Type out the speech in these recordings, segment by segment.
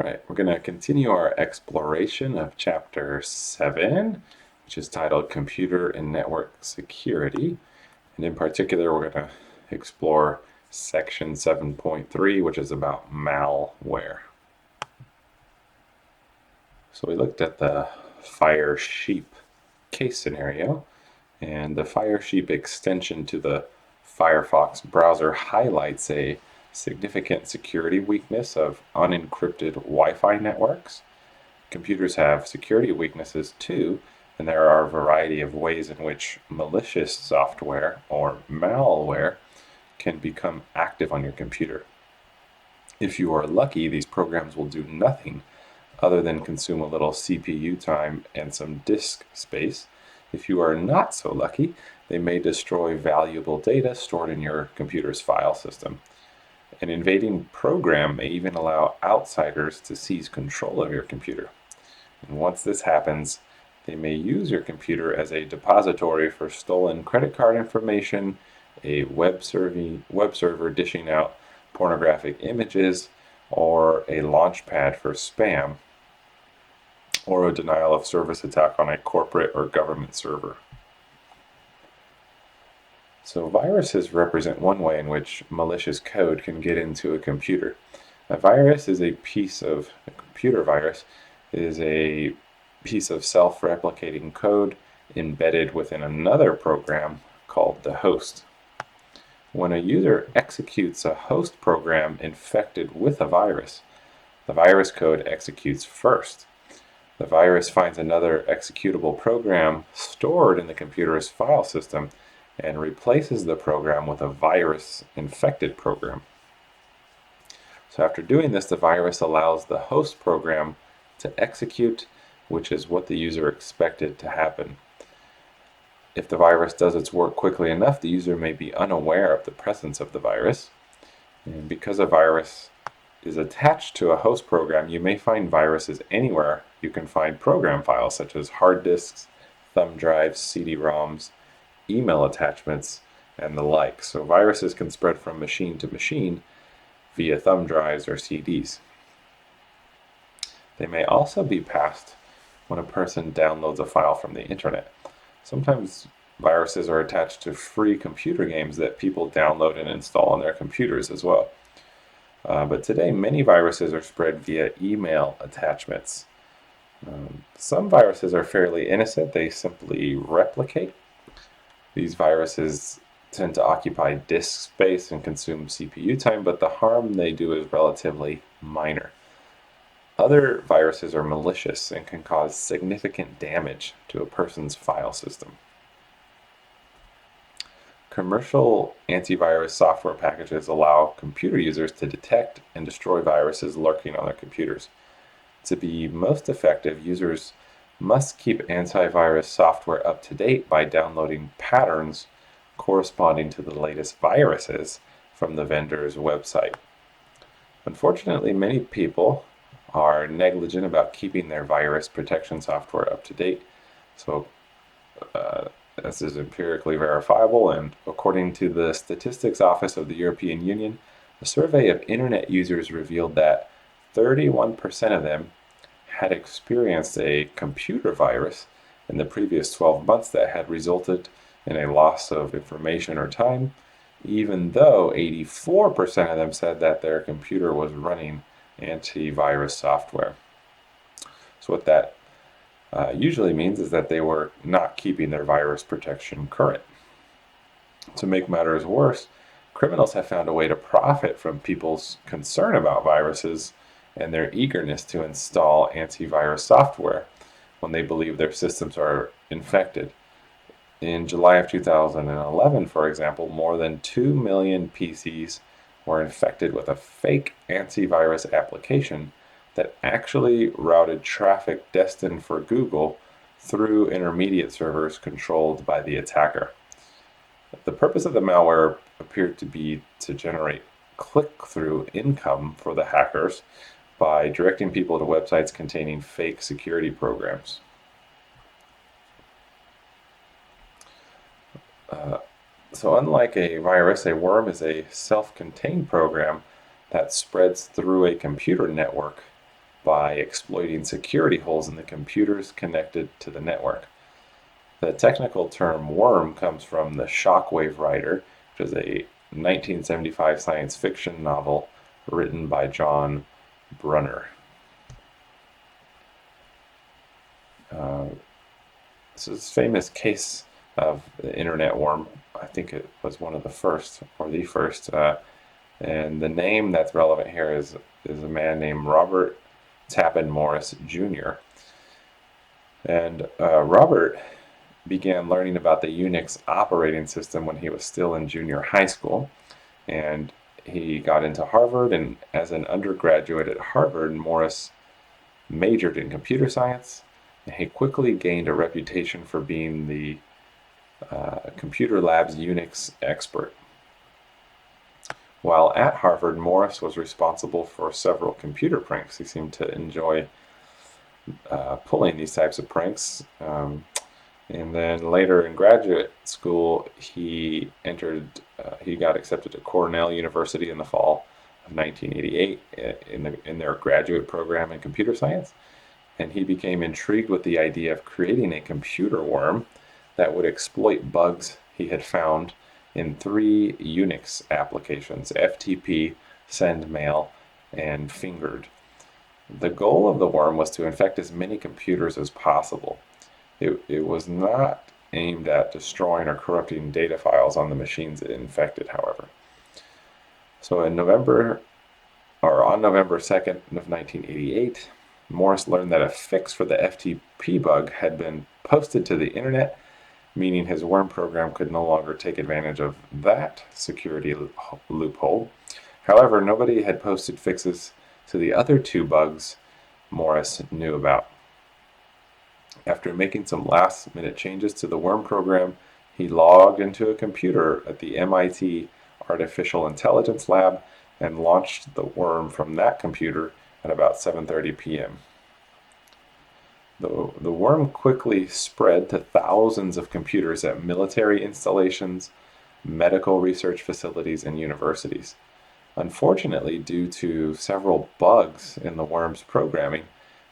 Right, we're going to continue our exploration of Chapter 7, which is titled Computer and Network Security. And in particular, we're going to explore Section 7.3, which is about malware. So we looked at the Firesheep case scenario, and the Firesheep extension to the Firefox browser highlights a significant security weakness of unencrypted Wi-Fi networks. Computers have security weaknesses too, and there are a variety of ways in which malicious software or malware can become active on your computer. If you are lucky, these programs will do nothing other than consume a little CPU time and some disk space. If you are not so lucky, they may destroy valuable data stored in your computer's file system. An invading program may even allow outsiders to seize control of your computer. And once this happens, they may use your computer as a depository for stolen credit card information, a web server dishing out pornographic images, or a launchpad for spam, or a denial of service attack on a corporate or government server. So viruses represent one way in which malicious code can get into a computer. A computer virus is a piece of self-replicating code embedded within another program called the host. When a user executes a host program infected with a virus, the virus code executes first. The virus finds another executable program stored in the computer's file system and replaces the program with a virus-infected program. So after doing this, the virus allows the host program to execute, which is what the user expected to happen. If the virus does its work quickly enough, the user may be unaware of the presence of the virus. And because a virus is attached to a host program, you may find viruses anywhere you can find program files, such as hard disks, thumb drives, CD-ROMs, email attachments, and the like. So viruses can spread from machine to machine via thumb drives or CDs. They may also be passed when a person downloads a file from the internet. Sometimes viruses are attached to free computer games that people download and install on their computers as well. But today, many viruses are spread via email attachments. Some viruses are fairly innocent. They simply replicate. These viruses tend to occupy disk space and consume CPU time, but the harm they do is relatively minor. Other viruses are malicious and can cause significant damage to a person's file system. Commercial antivirus software packages allow computer users to detect and destroy viruses lurking on their computers. To be most effective, users must keep antivirus software up to date by downloading patterns corresponding to the latest viruses from the vendor's website. Unfortunately, many people are negligent about keeping their virus protection software up to date. So this is empirically verifiable, and according to the Statistics Office of the European Union, a survey of internet users revealed that 31% of them had experienced a computer virus in the previous 12 months that had resulted in a loss of information or time, even though 84% of them said that their computer was running antivirus software. So what that usually means is that they were not keeping their virus protection current. To make matters worse, criminals have found a way to profit from people's concern about viruses and their eagerness to install antivirus software when they believe their systems are infected. In July of 2011, for example, more than 2 million PCs were infected with a fake antivirus application that actually routed traffic destined for Google through intermediate servers controlled by the attacker. The purpose of the malware appeared to be to generate click-through income for the hackers by directing people to websites containing fake security programs. So unlike a virus, a worm is a self-contained program that spreads through a computer network by exploiting security holes in the computers connected to the network. The technical term worm comes from The Shockwave Rider, which is a 1975 science fiction novel written by John Brunner. This is a famous case of the internet worm. I think it was one of the first, or the first. And the name that's relevant here is a man named Robert Tappan Morris Jr. And Robert began learning about the Unix operating system when he was still in junior high school. And he got into Harvard, and as an undergraduate at Harvard, Morris majored in computer science. And he quickly gained a reputation for being the computer lab's Unix expert. While at Harvard, Morris was responsible for several computer pranks. He seemed to enjoy pulling these types of pranks. And then later in graduate school, he got accepted to Cornell University in the fall of 1988 in their graduate program in computer science. And he became intrigued with the idea of creating a computer worm that would exploit bugs he had found in 3 Unix applications: FTP, SendMail, and Fingered. The goal of the worm was to infect as many computers as possible. It was not aimed at destroying or corrupting data files on the machines it infected, however. So on November 2nd of 1988, Morris learned that a fix for the FTP bug had been posted to the internet, meaning his worm program could no longer take advantage of that security loophole. However, nobody had posted fixes to the other 2 bugs Morris knew about. After making some last-minute changes to the worm program, he logged into a computer at the MIT Artificial Intelligence Lab and launched the worm from that computer at about 7:30 p.m. The worm quickly spread to thousands of computers at military installations, medical research facilities, and universities. Unfortunately, due to several bugs in the worm's programming,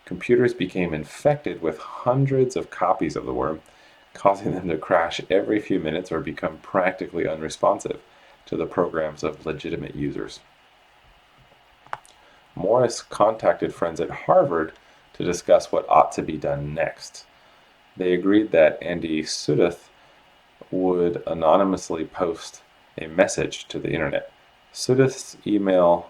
computers became infected with hundreds of copies of the worm, causing them to crash every few minutes or become practically unresponsive to the programs of legitimate users. Morris contacted friends at Harvard to discuss what ought to be done next. They agreed that Andy Sudduth would anonymously post a message to the internet. Sudduth's email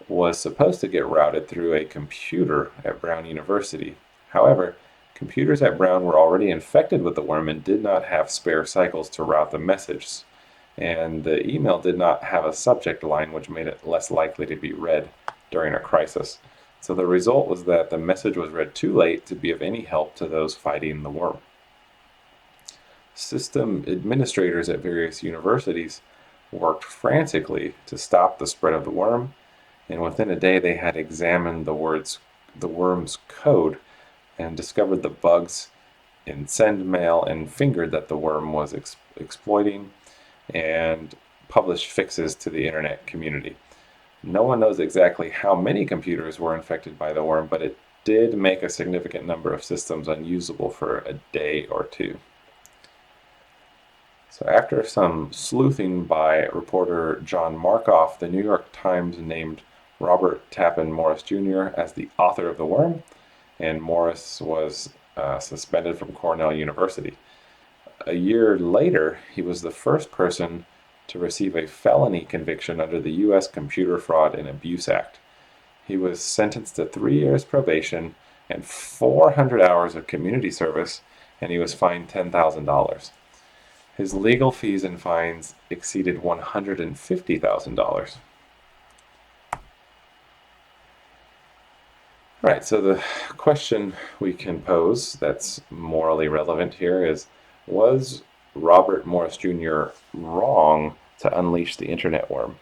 was supposed to get routed through a computer at Brown University. However, computers at Brown were already infected with the worm and did not have spare cycles to route the message. And the email did not have a subject line, which made it less likely to be read during a crisis. So the result was that the message was read too late to be of any help to those fighting the worm. System administrators at various universities worked frantically to stop the spread of the worm, and within a day they had examined the worm's code and discovered the bugs in SendMail and Fingered that the worm was exploiting, and published fixes to the internet community. No one knows exactly how many computers were infected by the worm, but it did make a significant number of systems unusable for a day or 2. So after some sleuthing by reporter John Markoff, the New York Times named Robert Tappan Morris Jr. as the author of the worm, and Morris was suspended from Cornell University. A year later, he was the first person to receive a felony conviction under the U.S. Computer Fraud and Abuse Act. He was sentenced to 3 years probation and 400 hours of community service, and he was fined $10,000. His legal fees and fines exceeded $150,000. All right, so the question we can pose that's morally relevant here is, was Robert Morris Jr. wrong to unleash the internet worm?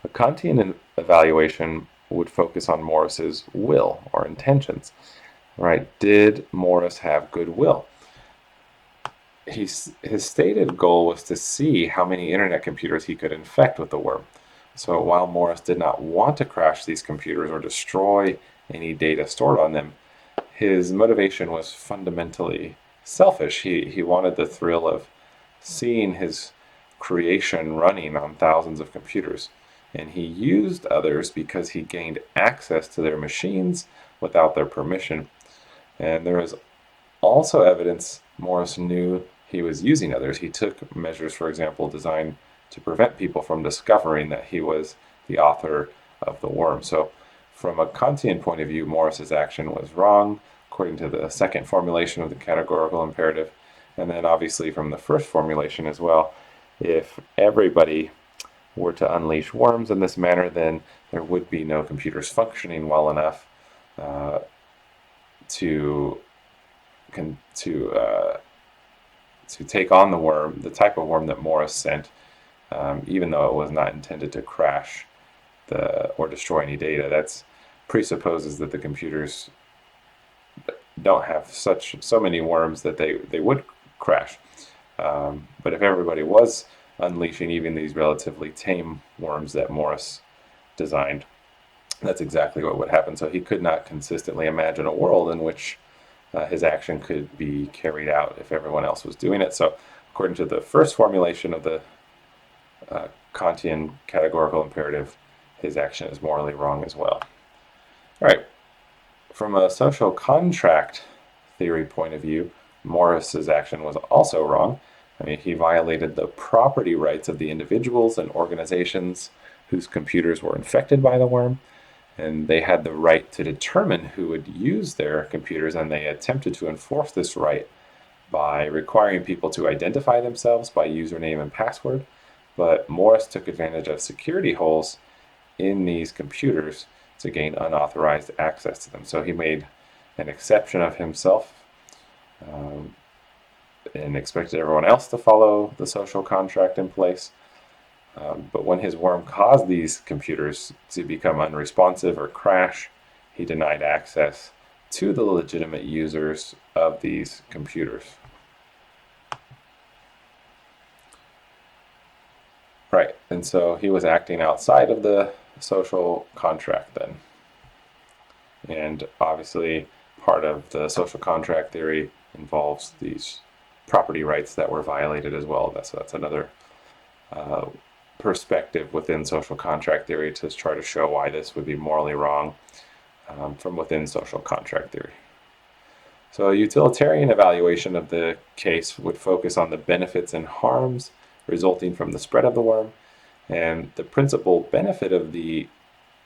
A Kantian evaluation would focus on Morris's will or intentions. Right? Did Morris have goodwill? His stated goal was to see how many internet computers he could infect with the worm. So while Morris did not want to crash these computers or destroy any data stored on them, his motivation was fundamentally selfish. He wanted the thrill of seeing his creation running on thousands of computers. And he used others because he gained access to their machines without their permission. And there is also evidence Morris knew he was using others. He took measures, for example, designed to prevent people from discovering that he was the author of the worm. So, from a Kantian point of view, Morris's action was wrong, according to the second formulation of the categorical imperative. And then, obviously, from the first formulation as well, if everybody were to unleash worms in this manner, then there would be no computers functioning well enough uh, to to take on the worm, the type of worm that Morris sent, even though it was not intended to crash or destroy any data. That presupposes that the computers don't have so many worms that they would crash. But if everybody was unleashing even these relatively tame worms that Morris designed, that's exactly what would happen. So he could not consistently imagine a world in which his action could be carried out if everyone else was doing it. So, according to the first formulation of the Kantian categorical imperative, his action is morally wrong as well. All right. From a social contract theory point of view, Morris's action was also wrong. I mean, he violated the property rights of the individuals and organizations whose computers were infected by the worm, and they had the right to determine who would use their computers, and they attempted to enforce this right by requiring people to identify themselves by username and password. But Morris took advantage of security holes in these computers to gain unauthorized access to them. So he made an exception of himself um, and expected everyone else to follow the social contract in place. But when his worm caused these computers to become unresponsive or crash, he denied access to the legitimate users of these computers. Right, and so he was acting outside of the social contract then. And obviously, part of the social contract theory involves these property rights that were violated as well. So that's another perspective within social contract theory to try to show why this would be morally wrong from within social contract theory. So a utilitarian evaluation of the case would focus on the benefits and harms resulting from the spread of the worm. And the principal benefit of the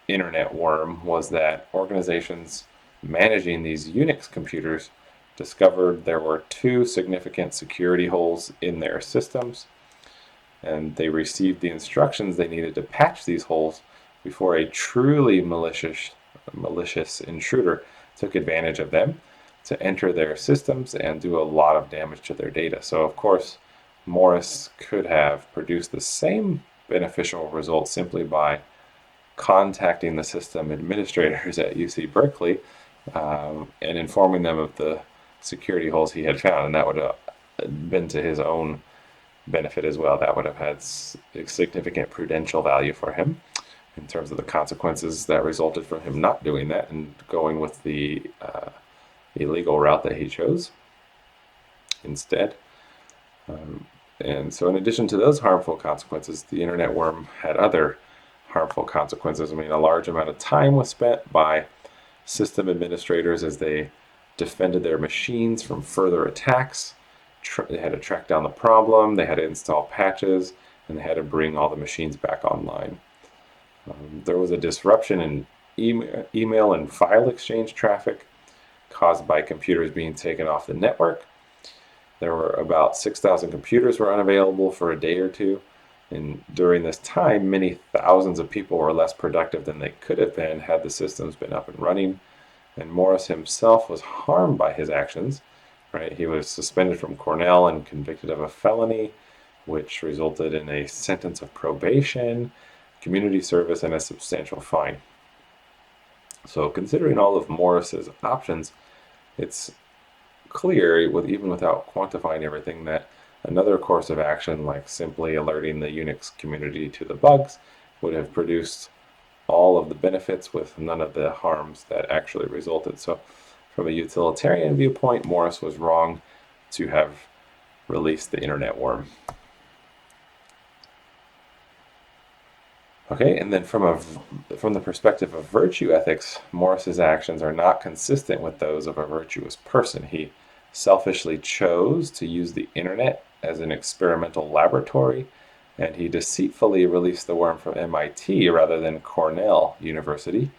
internet worm was that organizations managing these Unix computers discovered there were two significant security holes in their systems, and they received the instructions they needed to patch these holes before a truly malicious intruder took advantage of them to enter their systems and do a lot of damage to their data. So, of course, Morris could have produced the same beneficial results simply by contacting the system administrators at UC Berkeley and informing them of the security holes he had found, and that would have been to his own benefit as well. That would have had significant prudential value for him in terms of the consequences that resulted from him not doing that and going with the illegal route that he chose instead. And so in addition to those harmful consequences, the internet worm had other harmful consequences. I mean, a large amount of time was spent by system administrators as they defended their machines from further attacks. They had to track down the problem, they had to install patches, and they had to bring all the machines back online. There was a disruption in email and file exchange traffic caused by computers being taken off the network. There were about 6,000 computers were unavailable for a day or two. And during this time, many thousands of people were less productive than they could have been had the systems been up and running. And Morris himself was harmed by his actions. Right? He was suspended from Cornell and convicted of a felony, which resulted in a sentence of probation, community service, and a substantial fine. So, considering all of Morris's options, it's clear, even without quantifying everything, that another course of action, like simply alerting the Unix community to the bugs would have produced all of the benefits with none of the harms that actually resulted. So, from a utilitarian viewpoint, Morris was wrong to have released the internet worm. Okay, and then from the perspective of virtue ethics, Morris's actions are not consistent with those of a virtuous person. He selfishly chose to use the internet as an experimental laboratory, and he deceitfully released the worm from MIT rather than Cornell University.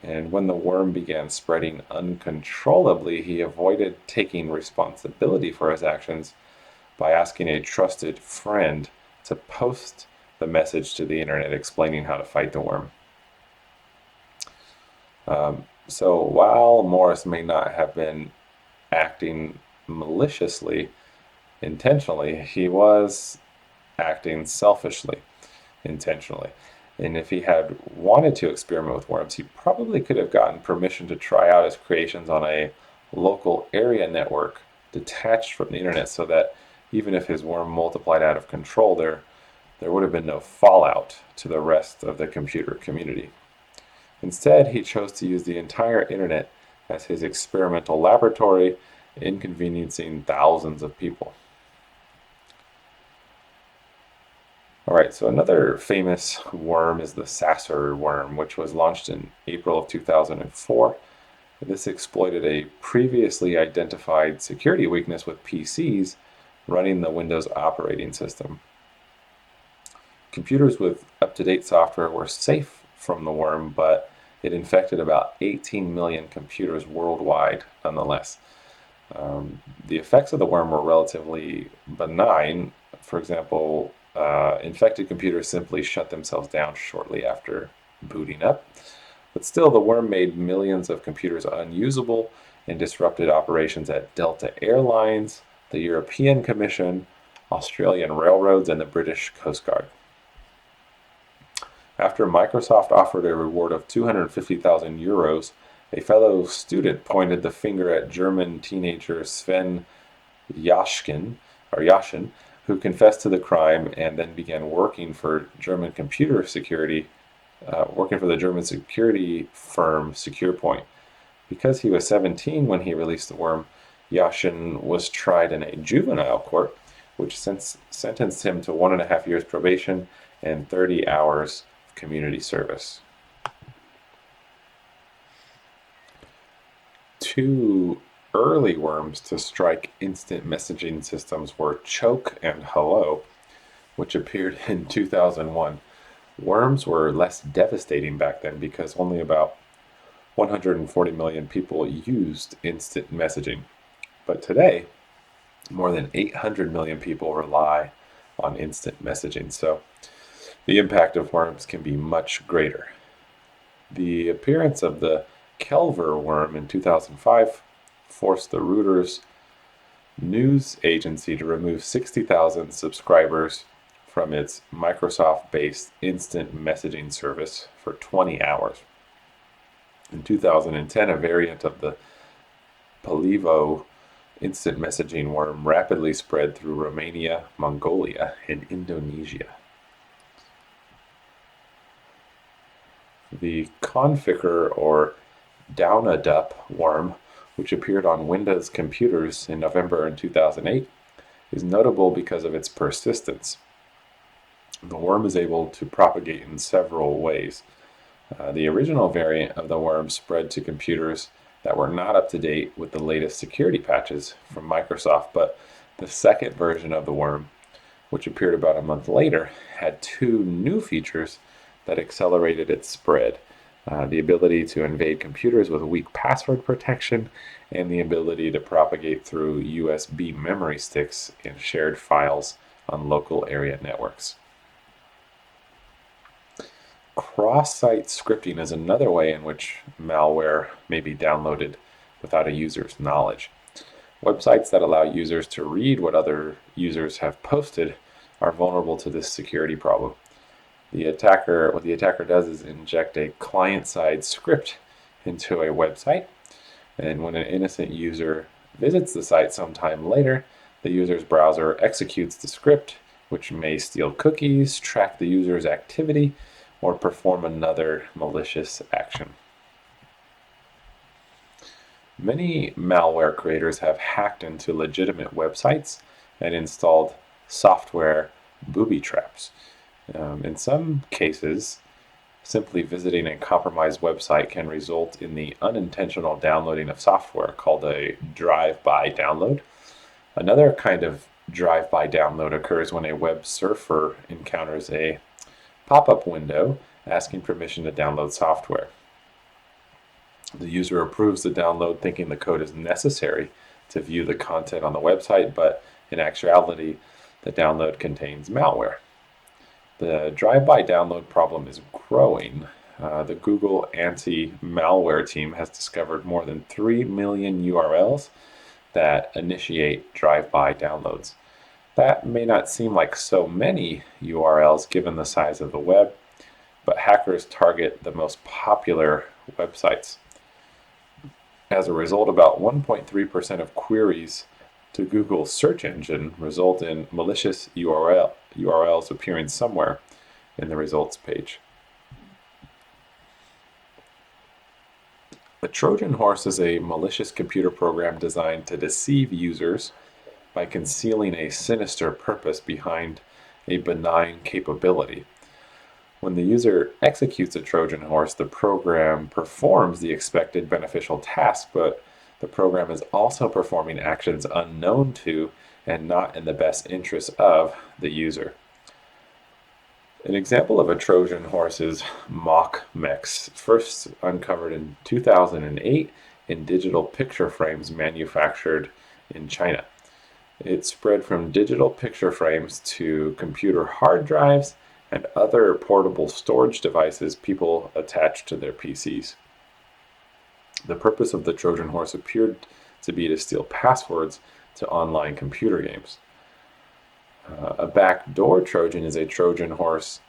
And when the worm began spreading uncontrollably, he avoided taking responsibility for his actions by asking a trusted friend to post the message to the internet explaining how to fight the worm. So while Morris may not have been acting maliciously, intentionally, he was acting selfishly, intentionally. And if he had wanted to experiment with worms, he probably could have gotten permission to try out his creations on a local area network detached from the internet, so that even if his worm multiplied out of control, there would have been no fallout to the rest of the computer community. Instead, he chose to use the entire internet as his experimental laboratory, inconveniencing thousands of people. All right, so another famous worm is the Sasser worm, which was launched in April of 2004. This exploited a previously identified security weakness with PCs running the Windows operating system. Computers with up-to-date software were safe from the worm, but it infected about 18 million computers worldwide nonetheless. The effects of the worm were relatively benign. For example, infected computers simply shut themselves down shortly after booting up. But still, the worm made millions of computers unusable and disrupted operations at Delta Airlines, the European Commission, Australian Railroads, and the British Coast Guard. After Microsoft offered a reward of 250,000 euros, a fellow student pointed the finger at German teenager Sven Yashin, who confessed to the crime and then began working for German computer security, working for the German security firm SecurePoint. Because he was 17 when he released the worm, Yashin was tried in a juvenile court, which sentenced him to 1.5 years probation and 30 hours of community service. Two early worms to strike instant messaging systems were Choke and Hello, which appeared in 2001. Worms were less devastating back then because only about 140 million people used instant messaging. But today, more than 800 million people rely on instant messaging, so the impact of worms can be much greater. The appearance of the Kelver worm in 2005 forced the Reuters news agency to remove 60,000 subscribers from its Microsoft-based instant messaging service for 20 hours. In 2010, a variant of the Palivo instant messaging worm rapidly spread through Romania, Mongolia, and Indonesia. The Conficker or Downadup worm, which appeared on Windows computers in November in 2008, is notable because of its persistence. The worm is able to propagate in several ways. The original variant of the worm spread to computers that were not up to date with the latest security patches from Microsoft, but the second version of the worm, which appeared about a month later, had two new features that accelerated its spread. The ability to invade computers with weak password protection, and the ability to propagate through USB memory sticks and shared files on local area networks. Cross-site scripting is another way in which malware may be downloaded without a user's knowledge. Websites that allow users to read what other users have posted are vulnerable to this security problem. What the attacker does is inject a client-side script into a website, and when an innocent user visits the site sometime later, the user's browser executes the script, which may steal cookies, track the user's activity, or perform another malicious action. Many malware creators have hacked into legitimate websites and installed software booby traps. In some cases, simply visiting a compromised website can result in the unintentional downloading of software called a drive-by download. Another kind of drive-by download occurs when a web surfer encounters a pop-up window asking permission to download software. The user approves the download thinking the code is necessary to view the content on the website, but in actuality, the download contains malware. The drive-by download problem is growing. The Google anti-malware team has discovered more than 3 million URLs that initiate drive-by downloads. That may not seem like so many URLs given the size of the web, but hackers target the most popular websites. As a result, about 1.3% of queries to Google's search engine result in malicious URLs appearing somewhere in the results page. A Trojan horse is a malicious computer program designed to deceive users by concealing a sinister purpose behind a benign capability. When the user executes a Trojan horse, the program performs the expected beneficial task, but the program is also performing actions unknown to and not in the best interest of the user. An example of a Trojan horse is MockMex, first uncovered in 2008 in digital picture frames manufactured in China. It spread from digital picture frames to computer hard drives and other portable storage devices people attach to their PCs. The purpose of the Trojan horse appeared to be to steal passwords to online computer games. A backdoor Trojan is a Trojan horse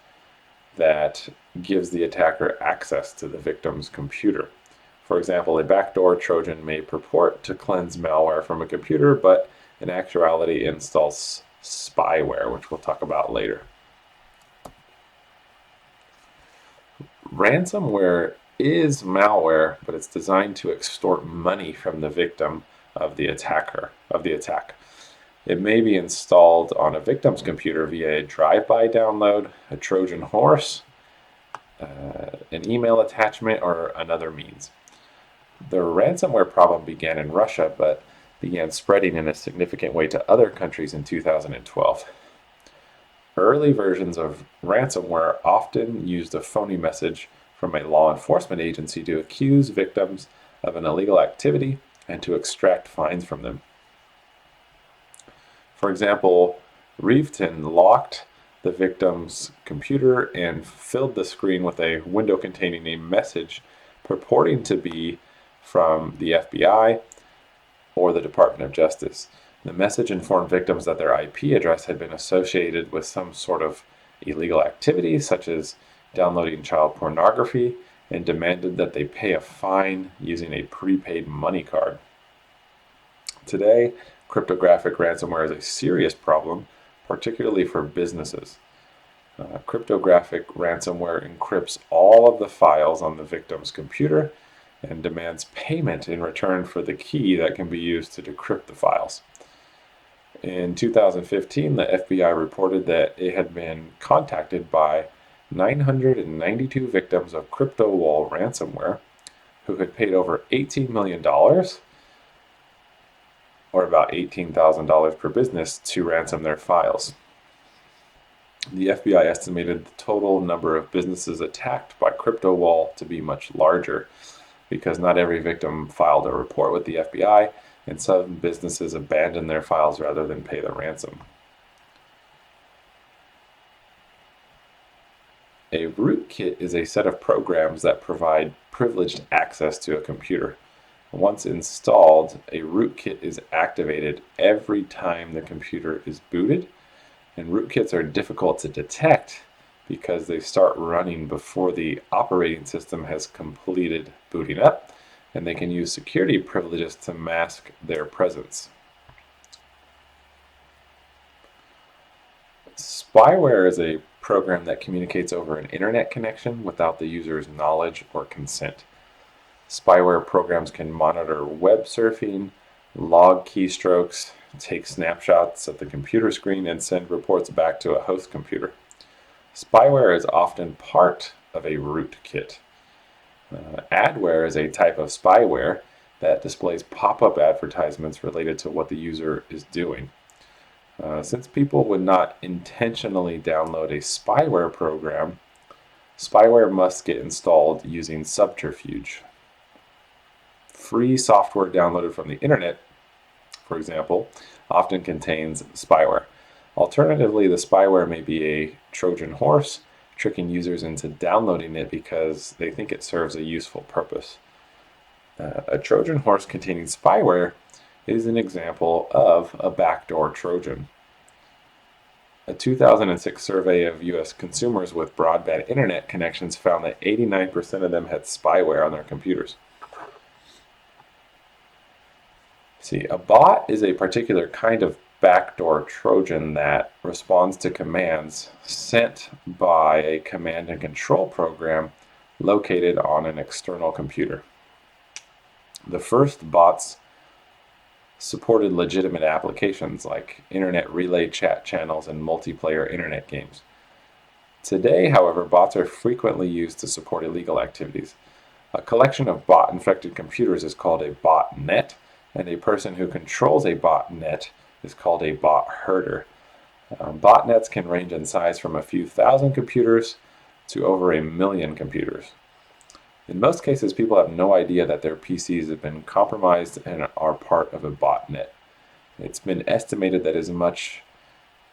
that gives the attacker access to the victim's computer. For example, a backdoor Trojan may purport to cleanse malware from a computer, but in actuality installs spyware, which we'll talk about later. Ransomware is malware, but it's designed to extort money from the victim of the attack. It may be installed on a victim's computer via a drive-by download, a Trojan horse, an email attachment, or another means. The ransomware problem began in Russia, but began spreading in a significant way to other countries in 2012. Early versions of ransomware often used a phony message from a law enforcement agency to accuse victims of an illegal activity and to extract fines from them. For example, Rivton locked the victim's computer and filled the screen with a window containing a message purporting to be from the FBI or the Department of Justice. The message informed victims that their IP address had been associated with some sort of illegal activity, such as downloading child pornography, and demanded that they pay a fine using a prepaid money card. Today, cryptographic ransomware is a serious problem, particularly for businesses. Cryptographic ransomware encrypts all of the files on the victim's computer and demands payment in return for the key that can be used to decrypt the files. In 2015, the FBI reported that it had been contacted by 992 victims of CryptoWall ransomware who had paid over $18 million, or about $18,000 per business, to ransom their files. The FBI estimated the total number of businesses attacked by CryptoWall to be much larger, because not every victim filed a report with the FBI, and some businesses abandoned their files rather than pay the ransom. A rootkit is a set of programs that provide privileged access to a computer. Once installed, a rootkit is activated every time the computer is booted, and rootkits are difficult to detect because they start running before the operating system has completed booting up, and they can use security privileges to mask their presence. Spyware is a program that communicates over an internet connection without the user's knowledge or consent. Spyware programs can monitor web surfing, log keystrokes, take snapshots of the computer screen, and send reports back to a host computer. Spyware is often part of a rootkit. Adware is a type of spyware that displays pop-up advertisements related to what the user is doing. Since people would not intentionally download a spyware program, spyware must get installed using subterfuge. Free software downloaded from the internet, for example, often contains spyware. Alternatively, the spyware may be a Trojan horse, tricking users into downloading it because they think it serves a useful purpose. A Trojan horse containing spyware is an example of a backdoor Trojan. A 2006 survey of U.S. consumers with broadband internet connections found that 89% of them had spyware on their computers. See, a bot is a particular kind of backdoor Trojan that responds to commands sent by a command and control program located on an external computer. The first bots supported legitimate applications like internet relay chat channels and multiplayer internet games. Today, however, bots are frequently used to support illegal activities. A collection of bot-infected computers is called a botnet, and a person who controls a botnet is called a bot herder. Botnets can range in size from a few thousand computers to over 1 million computers. In most cases, people have no idea that their PCs have been compromised and are part of a botnet. It's been estimated that as much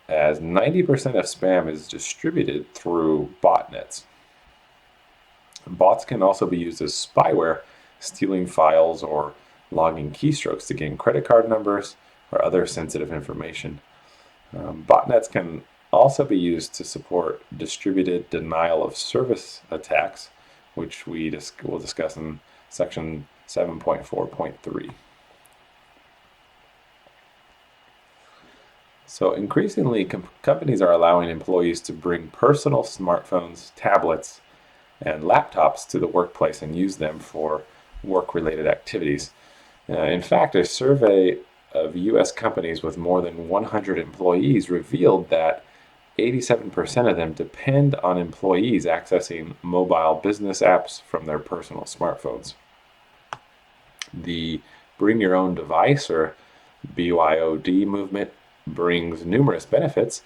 as 90% of spam is distributed through botnets. Bots can also be used as spyware, stealing files or logging keystrokes to gain credit card numbers or other sensitive information. Botnets can also be used to support distributed denial of service attacks, which we will discuss in section 7.4.3. So increasingly, companies are allowing employees to bring personal smartphones, tablets, and laptops to the workplace and use them for work-related activities. In fact, a survey of U.S. companies with more than 100 employees revealed that 87% of them depend on employees accessing mobile business apps from their personal smartphones. The Bring Your Own Device, or BYOD movement, brings numerous benefits.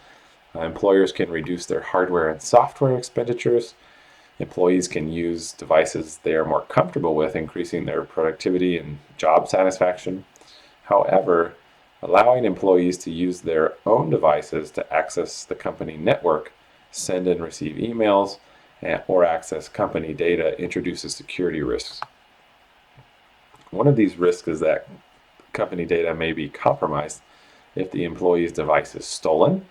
Employers can reduce their hardware and software expenditures. Employees can use devices they are more comfortable with, increasing their productivity and job satisfaction. However, allowing employees to use their own devices to access the company network, send and receive emails, or access company data introduces security risks. One of these risks is that company data may be compromised if the employee's device is stolen.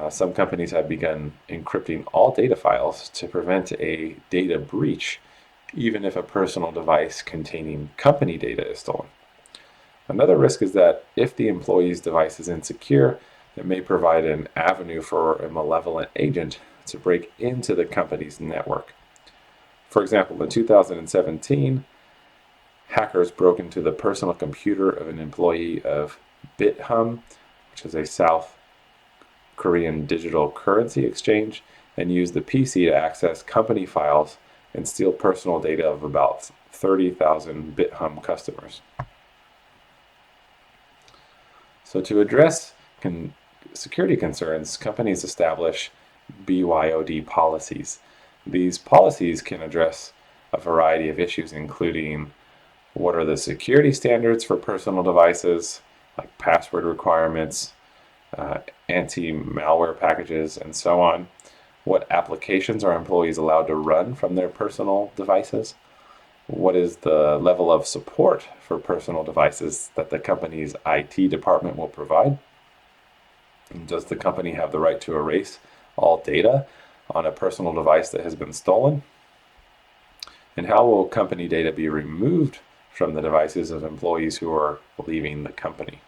Some companies have begun encrypting all data files to prevent a data breach, even if a personal device containing company data is stolen. Another risk is that if the employee's device is insecure, it may provide an avenue for a malevolent agent to break into the company's network. For example, in 2017, hackers broke into the personal computer of an employee of Bithumb, which is a South Korean digital currency exchange, and used the PC to access company files and steal personal data of about 30,000 Bithumb customers. So to address security concerns, companies establish BYOD policies. These policies can address a variety of issues, including what are the security standards for personal devices, like password requirements, anti-malware packages, and so on. What applications are employees allowed to run from their personal devices? What is the level of support for personal devices that the company's IT department will provide? And does the company have the right to erase all data on a personal device that has been stolen? And how will company data be removed from the devices of employees who are leaving the company?